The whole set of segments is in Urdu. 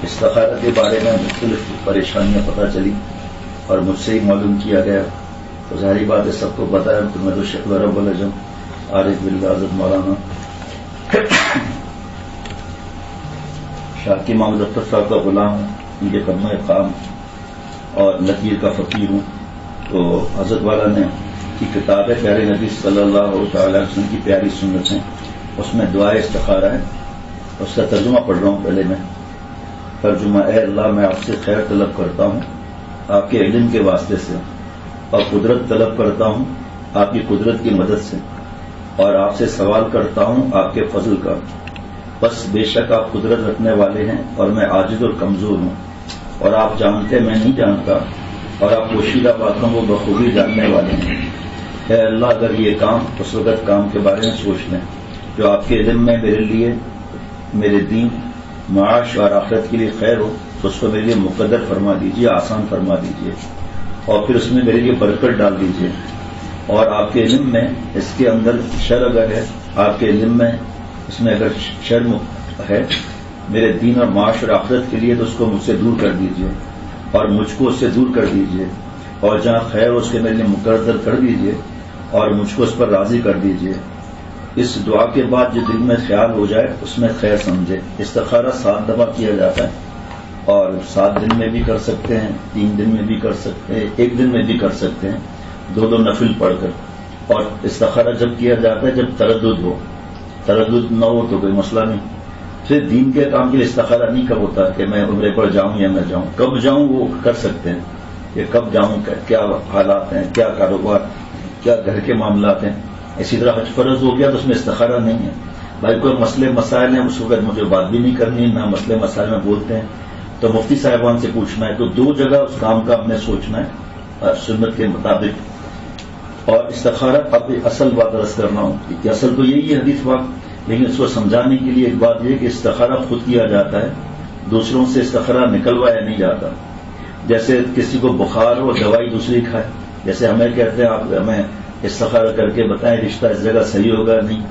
استخارہ کے بارے میں مختلف پریشانیاں پتہ چلی اور مجھ سے ہی معلوم کیا گیا، تو ظاہری بات ہے سب کو پتہ ہے، تو میں تو شیخ رب العجم عارف باللہ حضرت مولانا شاہ کی محمد اختر صاحب کا غلام ہوں، ان کے قدمۂ قام اور لکیر کا فقیر ہوں۔ تو حضرت والا نے کی کتاب ہے پیارے نبی صلی اللہ تعالی وسلم کی پیاری سنتیں، اس میں دعائے استخارہ ہے، اس کا ترجمہ پڑھ رہا ہوں۔ پہلے میں ترجمہ: اے اللہ، میں آپ سے خیر طلب کرتا ہوں آپ کے علم کے واسطے سے، اور قدرت طلب کرتا ہوں آپ کی قدرت کی مدد سے، اور آپ سے سوال کرتا ہوں آپ کے فضل کا۔ بس بے شک آپ قدرت رکھنے والے ہیں اور میں عاجز اور کمزور ہوں، اور آپ جانتے میں نہیں جانتا، اور آپ پوشیدہ باتوں کو بخوبی جاننے والے ہیں۔ اے اللہ، اگر یہ کام اس وقت کام کے بارے میں سوچ لیں جو آپ کے علم میں میرے لیے، میرے دین، معاش اور آخرت کے لیے خیر ہو، تو اس کو میرے لیے مقدر فرما دیجیے، آسان فرما دیجیے، اور پھر اس میں میرے لیے برکت ڈال دیجیے۔ اور آپ کے علم میں اس کے اندر شر اگر ہے، آپ کے علم میں اس میں اگر شر ہے میرے دین اور معاش اور آخرت کے لیے، تو اس کو مجھ سے دور کر دیجیے، اور مجھ کو اس سے دور کر دیجیے، اور جہاں خیر اس کے میرے لیے مقرر کر دیجیے، اور مجھ کو اس پر راضی کر دیجیے۔ اس دعا کے بعد جو دل میں خیال ہو جائے اس میں خیر سمجھے۔ استخارہ 7 دفعہ کیا جاتا ہے، اور 7 دن میں بھی کر سکتے ہیں، 3 دن میں بھی کر سکتے ہیں، 1 دن میں بھی کر سکتے ہیں، 2 نفل پڑھ کر۔ اور استخارہ جب کیا جاتا ہے جب تردد ہو، تردد نہ ہو تو کوئی مسئلہ نہیں۔ پھر دین کے کام کے لیے استخارہ نہیں کب ہوتا کہ میں عمرے پر جاؤں یا نہ جاؤں، کب جاؤں وہ کر سکتے ہیں کہ کب جاؤں، کیا حالات ہیں، کیا کاروبار، کیا گھر کے معاملات ہیں۔ اسی طرح حج فرض ہو گیا تو اس میں استخارہ نہیں ہے، بھائی کوئی مسئلے مسائل ہیں اس وقت مجھے بات بھی نہیں کرنی، نہ مسئلے مسائل میں بولتے ہیں تو مفتی صاحبان سے پوچھنا ہے، تو 2 جگہ اس کام کا ہم نے سوچنا ہے سنت کے مطابق۔ اور استخارہ اب اصل بات عرض کرنا ہوں کہ اصل تو یہی ہے حدیث بات، لیکن اس کو سمجھانے کے لیے ایک بات یہ کہ استخارہ خود کیا جاتا ہے، دوسروں سے استخارہ نکلوایا نہیں جاتا۔ جیسے کسی کو بخار ہو دوائی دوسری کھائے، جیسے ہمیں کہتے ہیں آپ ہمیں استخارہ کر کے بتائیں رشتہ اس جگہ صحیح ہوگا نہیں،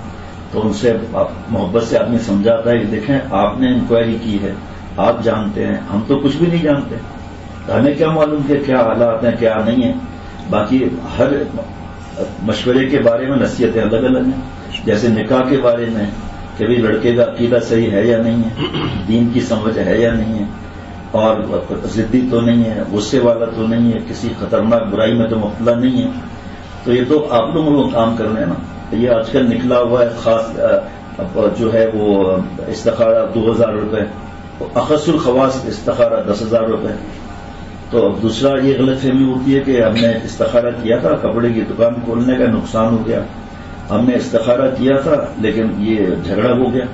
تو ان سے محبت سے آدمی سمجھاتا ہے کہ دیکھیں آپ نے انکوائری کی ہے، آپ جانتے ہیں، ہم تو کچھ بھی نہیں جانتے، ہمیں کیا معلوم کہ کیا حالات ہیں کیا نہیں ہیں۔ باقی ہر مشورے کے بارے میں نصیحتیں الگ الگ ہیں، جیسے نکاح کے بارے میں کہ بھی لڑکے کا عقیدہ صحیح ہے یا نہیں ہے، دین کی سمجھ ہے یا نہیں ہے، اور ضدی تو نہیں ہے، غصے والا تو نہیں ہے، کسی خطرناک برائی میں تو مبتلا نہیں ہے۔ تو یہ تو آپ لوگوں کو کام کرنا ہے نا۔ یہ آج کل نکلا ہوا ہے خاص جو ہے وہ استخارہ 2000 روپے، اخص الخواص استخارہ 10,000 روپے۔ تو اب دوسرا یہ غلط فہمی ہوتی ہے کہ ہم نے استخارہ کیا تھا کپڑے کی دکان کھولنے کا، نقصان ہو گیا، ہم نے استخارہ کیا تھا لیکن یہ جھگڑا ہو گیا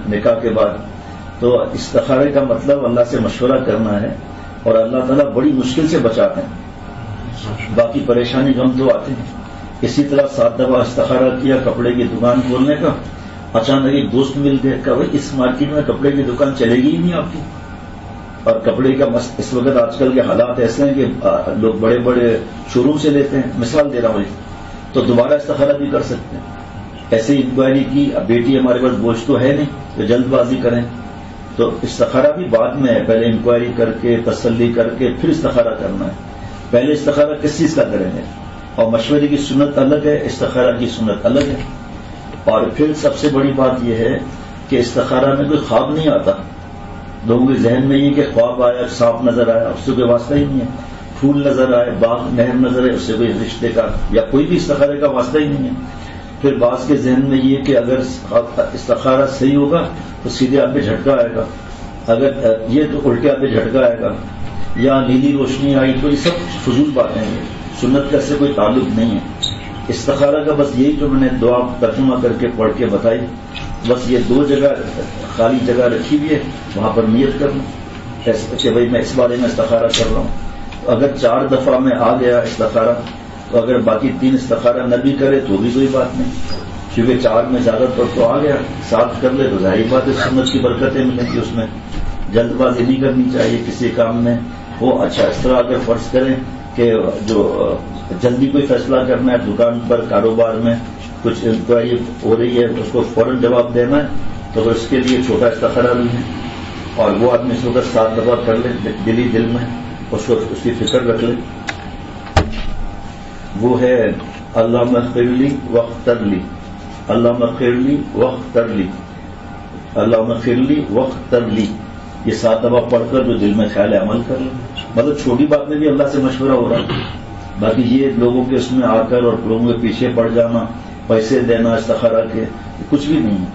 نکاح کے بعد۔ تو استخارے کا مطلب اللہ سے مشورہ کرنا ہے، اور اللہ تعالیٰ بڑی مشکل سے بچاتے ہیں، باقی پریشانی غم تو آتے ہیں۔ اسی طرح 7 دفعہ استخارہ کیا کپڑے کی دکان کھولنے کا، اچانک ایک دوست مل گیا کہ بھائی اس مارکیٹ میں کپڑے کی دکان چلے گی ہی نہیں آپ کی، اور کپڑے کا اس وقت آج کل کے حالات ایسے ہیں کہ لوگ بڑے بڑے شو روم سے لیتے ہیں، مثال دے رہا ہوں، تو دوبارہ استخارہ بھی کر سکتے ہیں۔ ایسے انکوائری کی، اب بیٹی ہمارے پاس بوجھ تو ہے نہیں تو جلد بازی کریں، تو استخارہ بھی بعد میں ہے، پہلے انکوائری کر کے تسلی کر کے پھر استخارہ کرنا ہے۔ پہلے استخارہ کس چیز کا کریں گے، اور مشورے کی سنت الگ ہے، استخارہ کی سنت الگ ہے۔ اور پھر سب سے بڑی بات یہ ہے کہ استخارہ میں کوئی خواب نہیں آتا، لوگوں کے ذہن میں یہ کہ خواب آیا، سانپ نظر آیا، اس سے کوئی واسطہ ہی نہیں ہے، پھول نظر آئے، باغ نہر نظر آئے، اس سے کوئی رشتے کا یا کوئی بھی استخارے کا واسطہ ہی نہیں ہے۔ پھر بعض کے ذہن میں یہ کہ اگر استخارہ صحیح ہوگا تو سیدھے آپ پہ جھٹکا آئے گا، اگر یہ تو الٹے آپ پہ جھٹکا آئے گا، یا نیلی روشنی آئی، تو یہ سب فضول باتیں ہیں، سنت کا اس سے کوئی تعلق نہیں ہے۔ استخارہ کا بس یہی جو میں نے دعا ترجمہ کر کے پڑھ کے بتائی، بس یہ 2 جگہ خالی جگہ رکھی ہوئی ہے، وہاں پر نیت کرنا کہ بھائی میں اس بارے میں استخارہ کر رہا ہوں۔ اگر 4 دفعہ میں آ گیا استخارہ، تو اگر باقی 3 استخارہ نہ بھی کرے تو بھی کوئی بات نہیں، کیونکہ 4 میں زیادہ تر تو آ گیا، 7 کر لے تو ظاہر بات ہے سنت کی برکتیں ملیں گی اس میں۔ جلد بازی نہیں کرنی چاہیے کسی کام میں ہو۔ اچھا اس طرح اگر فرض کریں کہ جو جلدی کوئی فیصلہ کرنا ہے، دکان پر کاروبار میں کچھ انکوائری ہو رہی ہے، اس کو فوراً جواب دینا ہے، تو اس کے لیے چھوٹا استخارہ بھی ہے، اور وہ آدمی اس وقت 7 دفعہ کر لے دل میں اس کی فکر رکھ لے. وہ ہے اللہم اغفر لی واغفر لی، اللہم اغفر لی واغفر لی، اللہم اغفر لی واغفر لی. یہ 7 دفعہ پڑھ کر جو دل میں خیال ہے عمل کر لیں. مطلب چھوٹی بات میں بھی اللہ سے مشورہ ہو رہا ہے. باقی یہ لوگوں کے اس میں آ کر اور لوگوں کے پیچھے پڑ جانا، پیسے دینا استخارہ کے، کچھ بھی نہیں ہے.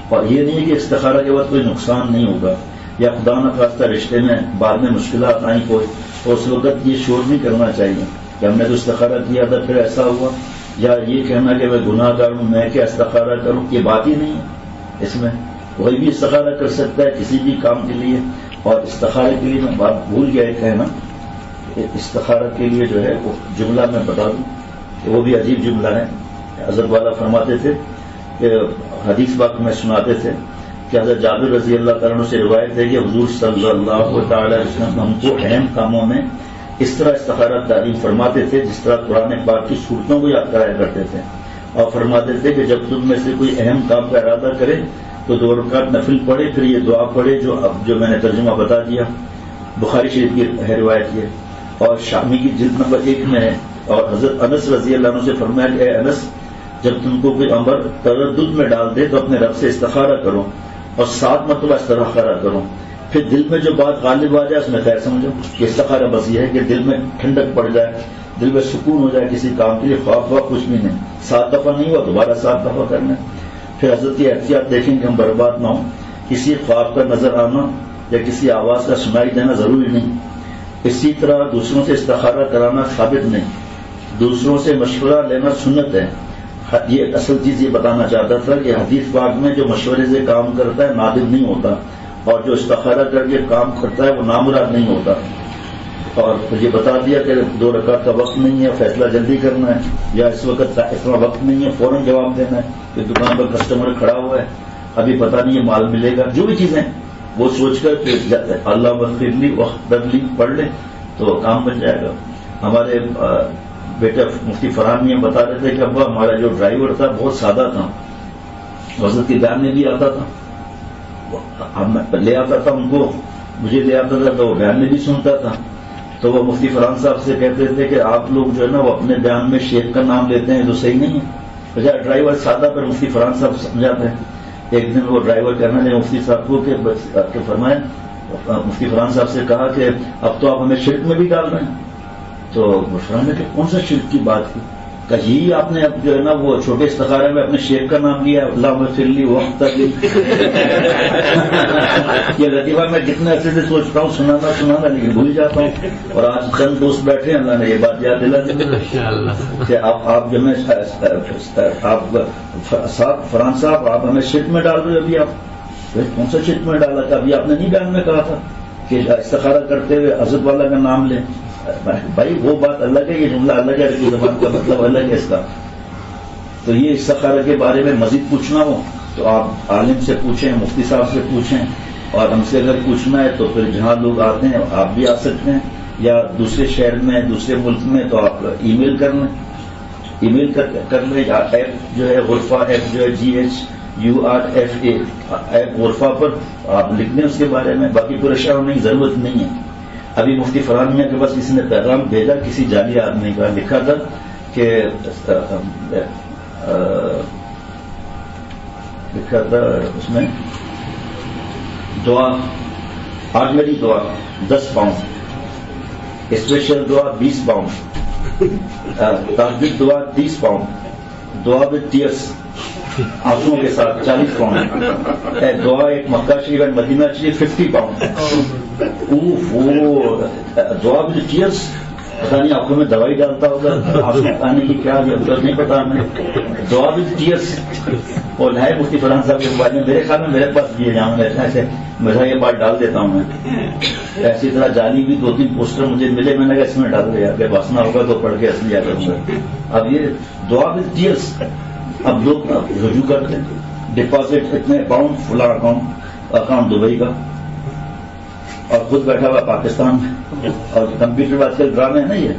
اور یہ نہیں ہے کہ استخارہ کے بعد کوئی نقصان نہیں ہوگا یا خدا نخواستہ رشتے میں بعد میں مشکلات آئیں کوئی، تو اس وقت یہ شور نہیں کرنا چاہیے کہ ہم نے تو استخارہ کیا تھا پھر ایسا ہوا، یا یہ کہنا کہ میں گناہ گار ہوں میں کیا استخارہ کروں. یہ بات ہی نہیں ہے اس میں. کوئی بھی استخارہ کر سکتا ہے کسی بھی کام کے لیے. اور استخارے کے لیے میں بات بھول گیا کہنا، استخارہ کے لیے جو ہے وہ جملہ میں بتا دوں کہ وہ بھی عجیب جملہ ہے. حضرت والا فرماتے تھے کہ حدیث پاک میں سناتے تھے کہ حضرت جابر رضی اللہ تعالیٰ عنہ سے روایت ہے کہ حضور صلی اللہ تعالی علیہ وسلم ہم کو اہم کاموں میں اس طرح استخارہ تعلیم فرماتے تھے جس طرح قرآن پاک کی صورتوں کو یاد کرایا کرتے تھے. اور فرماتے تھے کہ جب تم میں سے کوئی اہم کام کا ارادہ کرے تو 2 رکعت نفل پڑھے، پھر یہ دعا پڑھے جو میں نے ترجمہ بتا دیا. بخاری شریف کی ہے روایت یہ، اور شامی کی جلد نمبر 1 میں ہے. اور حضرت انس رضی اللہ عنہ سے فرمایا کہ اے انس، جب تم کو کوئی امر تردد میں ڈال دے تو اپنے رب سے استخارہ کرو اور 7 مرتبہ استخارہ کرو، پھر دل میں جو بات غالب آ جائے اس میں خیر سمجھو. یہ استخارہ بس یہ ہے کہ دل میں ٹھنڈک پڑ جائے، دل میں سکون ہو جائے کسی کام کے لیے. خواب کچھ بھی نہیں. 7 دفعہ نہیں ہوا دوبارہ 7 دفعہ کرنا. پھر حضرت کی احتیاط دیکھیں کہ ہم برباد نہ ہوں. کسی خواب کا نظر آنا یا کسی آواز کا سنائی دینا ضروری نہیں. اسی طرح دوسروں سے استخارہ کرانا ثابت نہیں. دوسروں سے مشورہ لینا سنت ہے. یہ اصل چیز یہ بتانا چاہتا تھا کہ حدیث پاک میں جو مشورے سے کام کرتا ہے نادم نہیں ہوتا، اور جو استخارہ کر کے کام کرتا ہے وہ نامراد نہیں ہوتا. اور یہ بتا دیا کہ 2 رکعت کا وقت نہیں ہے، فیصلہ جلدی کرنا ہے، یا اس وقت اتنا وقت نہیں ہے فوراً جواب دینا ہے کہ دکان پر کسٹمر کھڑا ہوا ہے ابھی پتہ نہیں ہے مال ملے گا. جو بھی چیزیں وہ سوچ کر کہ اللہ اغفر لی واغفر لی پڑھ لیں تو کام بن جائے گا. ہمارے بیٹا مفتی فرحان میاں بتا رہے تھے کہ ابا ہمارا جو ڈرائیور تھا بہت سادہ تھا، حضرت کے بیان میں بھی آتا تھا، لے آتا تھا ان کو، مجھے لے آتا تھا تو وہ بیان میں بھی سنتا تھا. تو وہ مفتی فرحان صاحب سے کہتے تھے کہ آپ لوگ جو ہے نا وہ اپنے بیان میں شیخ کا نام لیتے ہیں تو صحیح نہیں ہے. بجائے ڈرائیور سادہ پر مفتی فرحان صاحب سمجھاتے ہیں. ایک دن وہ ڈرائیور کہنے لگے مفتی صاحب کو کہ فرمائیں، مفتی فرحان صاحب سے کہا کہ اب تو آپ ہمیں شرک میں بھی ڈال رہے ہیں. تو فرحان نے کہ کون سا شرک کی بات کی؟ کہ یہی آپ نے اب جو ہے نا وہ چھوٹے استخارے میں اپنے شیخ کا نام لیا، اللہ اغفر لی واغفر لی. یہ لطیفہ میں کتنے عرصے سے سوچتا ہوں سنانا لیکن بھول جاتا ہوں. اور آج چند دوست بیٹھے ہیں، اللہ نے یہ بات یاد دلا دی کہ آپ جو میں آپ فرحان صاحب آپ ہمیں شرک میں ڈال رہے ہو. ابھی آپ کون سا شرک میں ڈالا تھا؟ ابھی آپ نے نہیں بیان میں کہا تھا کہ استخارہ کرتے ہوئے حضرت والا کا نام لیں. بھائی وہ بات الگ ہے، یہ جملہ الگ ہے، عربی زبان کا مطلب الگ ہے اس کا. تو یہ استخارہ کے بارے میں مزید پوچھنا ہو تو آپ عالم سے پوچھیں، مفتی صاحب سے پوچھیں، اور ہم سے اگر پوچھنا ہے تو پھر جہاں لوگ آتے ہیں آپ بھی آ سکتے ہیں، یا دوسرے شہر میں دوسرے ملک میں تو آپ ای میل کر لیں، ای میل کر لیں. ایپ جو ہے غرفہ، ایپ جو ہے GHURFA ایپ غرفہ پر آپ لکھ دیں اس کے بارے میں. باقی پریشان ہونے کی ضرورت نہیں ہے. ابھی مفتی فرحان میاں کے پاس کسی نے پیغام بھیجا کسی جعلی آدمی کا، لکھا تھا کہ لکھا تھا اس میں دعا، آرڈنری دعا 10 پاؤنڈ، اسپیشل دعا 20 پاؤنڈ، تحقیق دعا 30 پاؤنڈ، دعا وتھ ٹیئرس آنسوؤں کے ساتھ 40 پاؤنڈ، دعا ایک مکہ شریف اور مدینہ شریف 50 پاؤنڈ. وہ دعا وتھ ٹیئرس، پتا نہیں آنکھوں میں دوائی ڈالتا ہوگا، آپ نے بتانے کی کیا ضرورت نہیں پتا ہمیں. دعا وتھ ٹیئرس. اور نئے مفتی فرحان صاحب کے موبائل میں میرے خیال میں میرے پاس بھی جاؤں گا ایسے مزہ یہ بات ڈال دیتا ہوں میں. اسی طرح جعلی بھی 2-3 پوسٹر مجھے ملے، میں نے کہا اس میں ڈال دیا کہ بسنا ہوگا تو پڑھ کے اصلی آ کروں گا. اب یہ دعا وتھ ٹیئرس اب لوگ رجوع کرتے ہیں، ڈپازٹ اتنے اکاؤنٹ فلاں اکاؤنٹ دبئی کا، اور خود بیٹھا ہوا پاکستان میں، اور کمپیوٹر آج کل ڈرامے ہیں نا یہ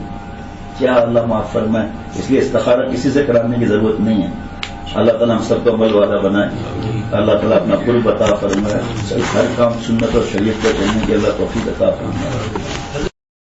کیا اللہ معاف فرمائے. اس لیے استخارہ کسی سے کرانے کی ضرورت نہیں ہے. اللہ تعالیٰ ہم سب کو عمل والا بنائے. اللہ تعالیٰ اپنا قرب عطا فرمائے. ہر کام سنت اور شریعت پر کرنے کی اللہ توفیق عطا فرمائے.